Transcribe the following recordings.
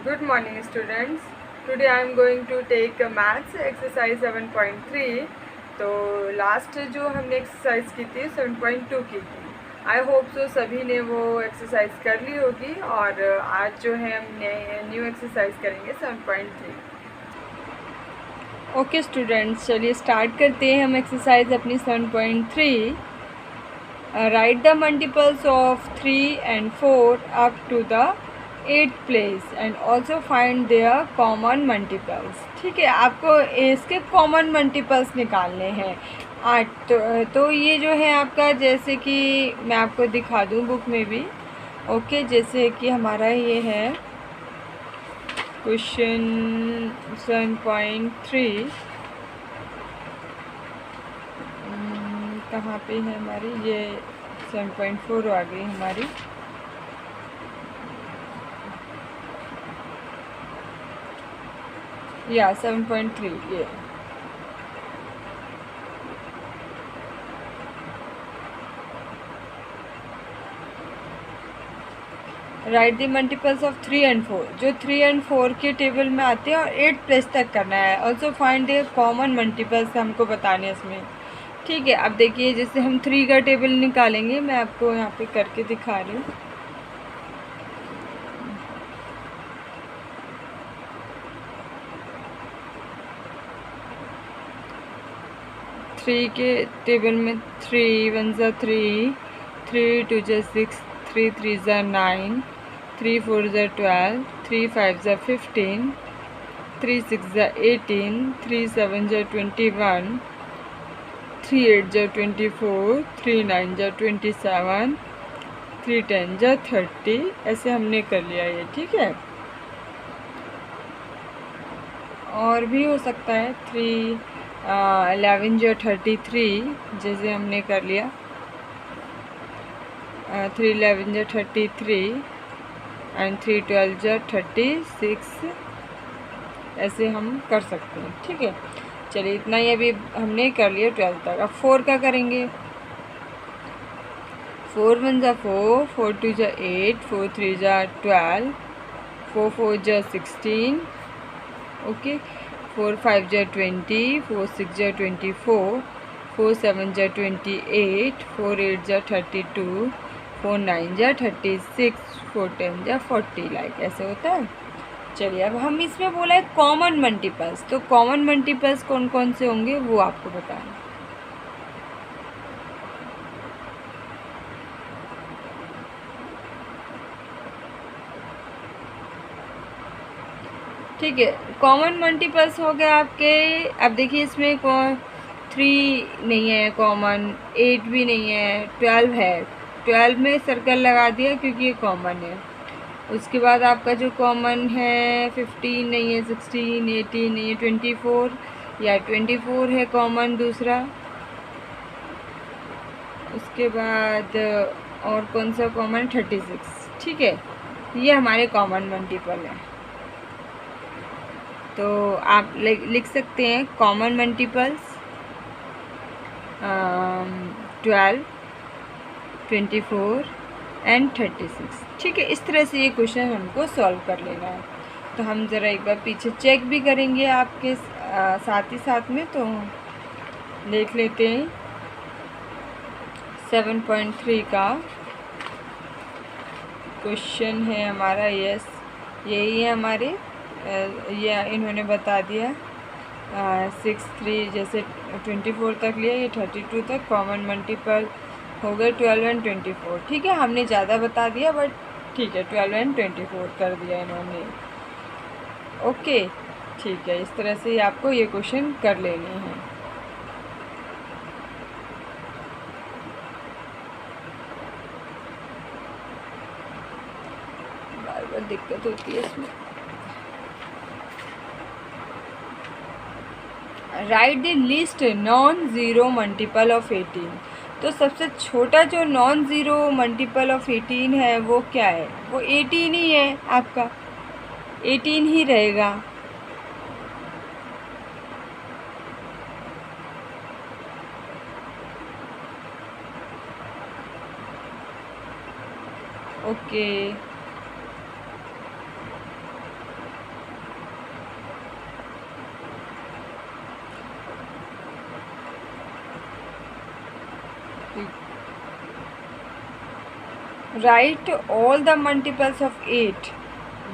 Good morning students. Today I am going to take maths exercise 7.3. तो last जो हमने exercise की थी 7.2 की थी. आई होप सो सभी ने वो एक्सरसाइज कर ली होगी और आज जो है हम न्यू एक्सरसाइज करेंगे 7.3. ओके स्टूडेंट्स, चलिए स्टार्ट करते हैं हम एक्सरसाइज अपनी 7.3. Write the multiples of 3 and 4 up to the 8th place and also find their common multiples. ठीक है, आपको इसके कॉमन मल्टीपल्स निकालने हैं 8. तो ये जो है आपका, जैसे कि मैं आपको दिखा दूँ बुक में भी. ओके, जैसे कि हमारा ये है क्वेश्चन 7.3. कहाँ पे है हमारी ये 7.4 आ गई हमारी. या 7.3 ये. Right the multiples of 3 and 4. जो 3 and 4 के टेबल में आते हैं और 8 प्लेस तक करना है. Also find the common multiples हमको बताने हैं इसमें. ठीक है, अब देखिए जैसे हम 3 का टेबल निकालेंगे, मैं आपको यहाँ पे करके दिखा रही हूँ. थ्री के टेबल में 3 1 ज़ा 3, 3 2 ज़ा 6, 3 3 ज़ा 9, 3 4 ज़ा 12, 3 5 ज़ा 15, 3 6 ज़ा 18, 3 7 ज़ा 21, 3 8 ज़ा 24, 3 9 ज़ा 27, 3 10 ज़ा 30. ऐसे हमने कर लिया ये. ठीक है, और भी हो सकता है. 3 11 ज़ा 33, जैसे हमने कर लिया. 3 11 ज़ा 33 एंड 3 12 ज़ा 36. ऐसे हम कर सकते हैं. ठीक है, चलिए इतना ही अभी हमने कर लिया 12 तक. अब 4 का करेंगे. 4 1 ज़ा 4, 4 2 ज़ा 8, 4 3 ज़ा 12, 4 4 ज़ा 16. ओके, 4 5 ज़ा 20, 4 6 ज़ा 24, 4 7 ज़ा 28, 4 8 ज़ा 32, 4 9 ज़ा 36, 4 10 ज़ा 40. लाइक ऐसे होता है. चलिए अब हम इसमें बोला है कॉमन मल्टीपल्स. तो कॉमन मल्टीपल्स कौन कौन से होंगे वो आपको बताना. ठीक है, कॉमन मल्टीपल्स हो गए आपके. अब देखिए इसमें 3 नहीं है कॉमन, 8 भी नहीं है, 12 है. 12 में सर्कल लगा दिया क्योंकि ये कॉमन है. उसके बाद आपका जो कॉमन है 15 नहीं है, 16 18 नहीं है, 24 या 24 है कॉमन दूसरा. उसके बाद और कौन सा कॉमन, 36. ठीक है, ये हमारे कॉमन मल्टीपल है. तो आप लिख सकते हैं कॉमन मल्टीपल्स 12, 24 एंड 36. ठीक है, इस तरह से ये क्वेश्चन हमको सॉल्व कर लेना है. तो हम ज़रा एक बार पीछे चेक भी करेंगे आपके साथ ही साथ में. तो देख लेते हैं 7.3 का क्वेश्चन है हमारा. यस, यही है हमारे. ये इन्होंने बता दिया 6 3 जैसे 24 तक लिया, ये 32 तक. कॉमन मल्टीपल हो गए 12 एंड 24. ठीक है, हमने ज़्यादा बता दिया बट ठीक है, 12 एंड 24 कर दिया इन्होंने. ओके, ठीक है, इस तरह से आपको ये क्वेश्चन कर लेने हैं. बार बार दिक्कत होती है इसमें. Right the list non zero multiple of 18. तो सबसे छोटा जो नॉन ज़ीरो मल्टीपल ऑफ 18 है वो क्या है? वो 18 ही है आपका. 18 ही रहेगा. Okay, Write all the multiples of 8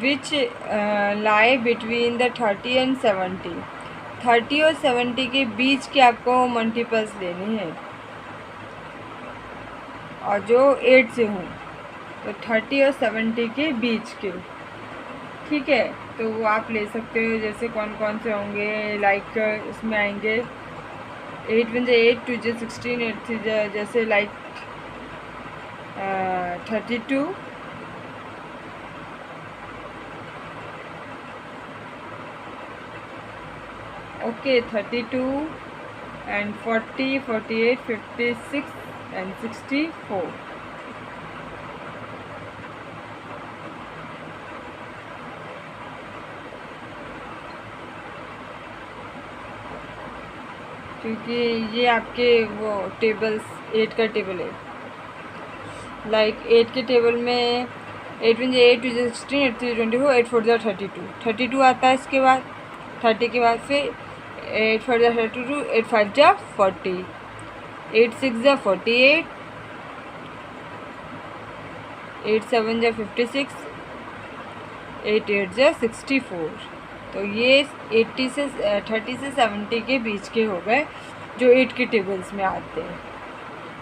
which lie between the 30 and 70. 30 और 70 के बीच के आपको मल्टीपल्स लेने हैं और जो 8 से हों, तो 30 और 70 के बीच के, ठीक है। तो वो आप ले सकते हो, जैसे कौन कौन से होंगे, लाइक इसमें आएंगे 8 वन 8, 2 16, 8 3 जैसे लाइक 32, 32 and 40, 48, 56 and 64. क्योंकि ये आपके वो टेबल्स 8 का टेबल है, लाइक 8 के टेबल में 8 वन 8, 2 16, 8 3 24, 8 4 32 आता है। इसके बाद 30 के बाद फिर 8 4 32, 8 5 40, 8 6 48, 8 7 56, 8 8 64। तो ये 80 से 30 से 70 के बीच के हो गए जो 8 के टेबल्स में आते हैं,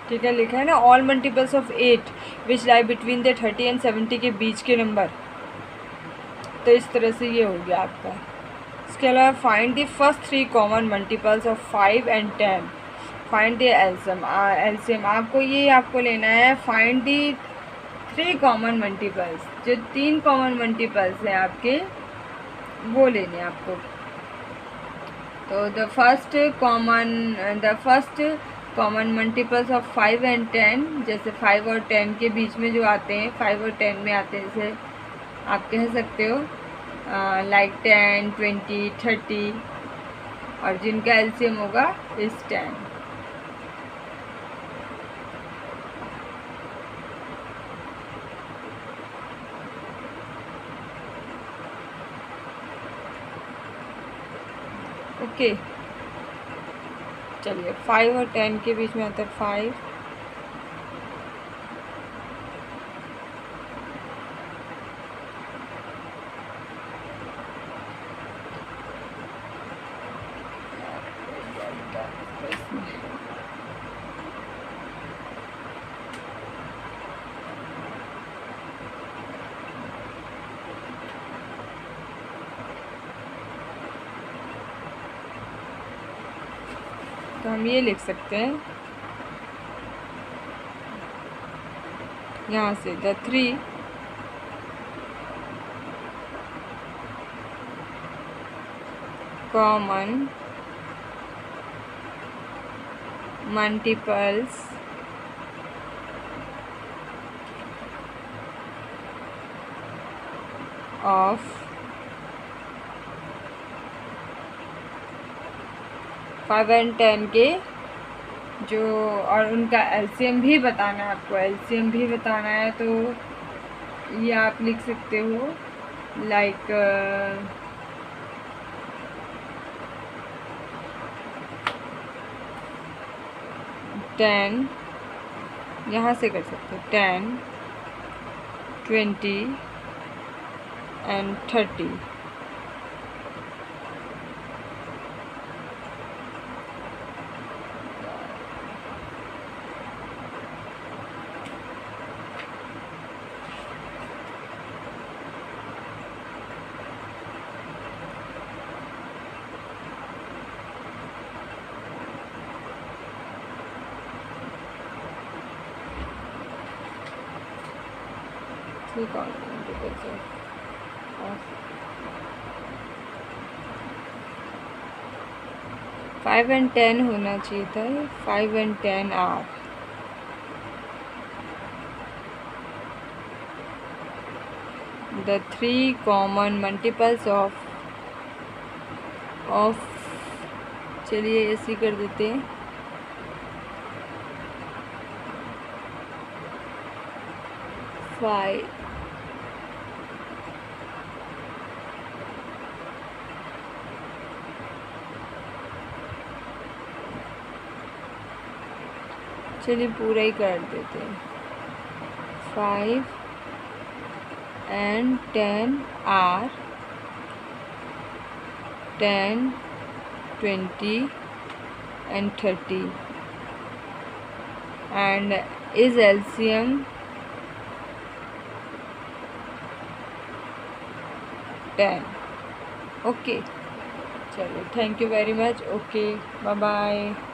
ठीक है। लिखा है ना, all multiples of 8 which lie between the 30 and 70 के बीच के नंबर। तो इस तरह से ये हो गया आपका। इसके अलावा find the first 3 common multiples of 5 and 10। Find the LCM आपको लेना है। फाइंड द 3 कॉमन मल्टीपल्स, जो 3 कॉमन मल्टीपल्स हैं आपके, वो लेने आपको। तो the first common multiples of 5 and 10, जैसे 5 और 10 के बीच में जो आते हैं, 5 और 10 में आते हैं, जैसे आप कह सकते हो लाइक 10, 20, 30, और जिनका एलसीएम होगा इस 10। ओके, चलिए 5 और 10 के बीच में आता है 5, तो हम ये लिख सकते हैं यहाँ से the 3 common multiples of 5 and 10 के जो, और उनका एलसीएम भी बताना है आपको, एलसीएम भी बताना है। तो ये आप लिख सकते हो लाइक 10, यहाँ से कर सकते हो 10, 20 एंड 30। फाइव एंड 10 होना चाहिए था, 5 and 10 are. The 3 common multiples of चलिए ऐसे कर देते हैं, 5 चलिए पूरा ही कर देते हैं। 5 and 10 are 10, 20 and 30, and is LCM 10. Okay, चलो, thank you very much. Okay, bye bye.